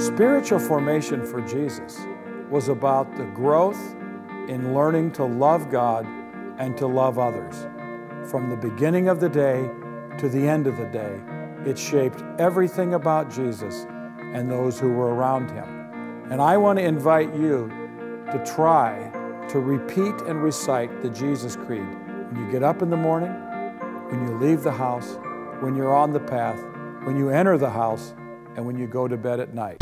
Spiritual formation for Jesus was about the growth in learning to love God and to love others. From the beginning of the day to the end of the day, it shaped everything about Jesus and those who were around him. And I want to invite you to try to repeat and recite the Jesus Creed when you get up in the morning, when you leave the house, when you're on the path, when you enter the house, and when you go to bed at night.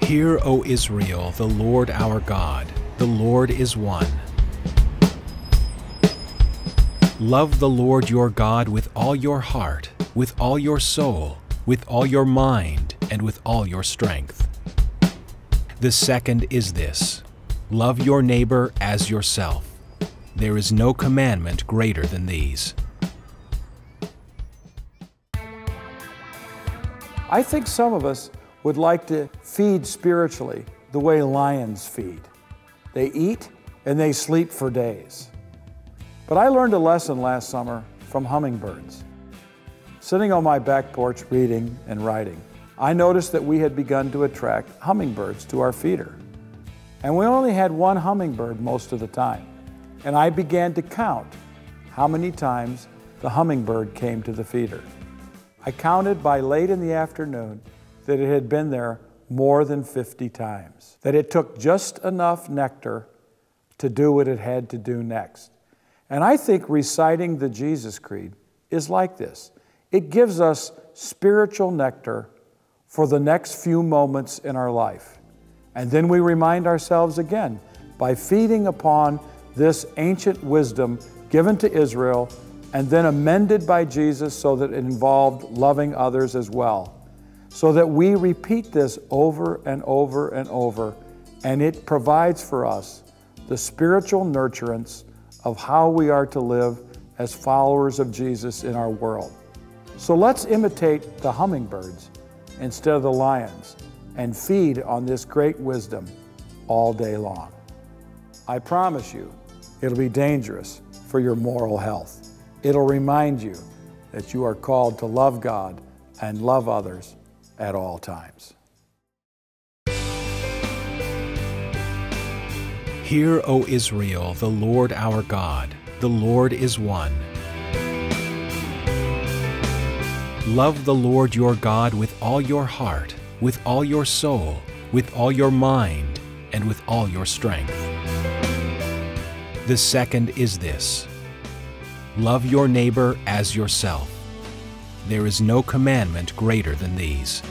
Hear, O Israel, the Lord our God, the Lord is one. Love the Lord your God with all your heart, with all your soul, with all your mind, and with all your strength. The second is this: love your neighbor as yourself. There is no commandment greater than these. I think some of us would like to feed spiritually the way lions feed. They eat and they sleep for days. But I learned a lesson last summer from hummingbirds. Sitting on my back porch reading and writing, I noticed that we had begun to attract hummingbirds to our feeder. And we only had one hummingbird most of the time. And I began to count how many times the hummingbird came to the feeder. I counted by late in the afternoon that it had been there more than 50 times, that it took just enough nectar to do what it had to do next. And I think reciting the Jesus Creed is like this. It gives us spiritual nectar for the next few moments in our life. And then we remind ourselves again by feeding upon this ancient wisdom given to Israel and then amended by Jesus so that it involved loving others as well. So that we repeat this over and over and over, and it provides for us the spiritual nurturance of how we are to live as followers of Jesus in our world. So let's imitate the hummingbirds instead of the lions and feed on this great wisdom all day long. I promise you, it'll be dangerous for your moral health. It'll remind you that you are called to love God and love others at all times. Hear, O Israel, the Lord our God, the Lord is one. Love the Lord your God with all your heart, with all your soul, with all your mind, and with all your strength. The second is this: love your neighbor as yourself. There is no commandment greater than these.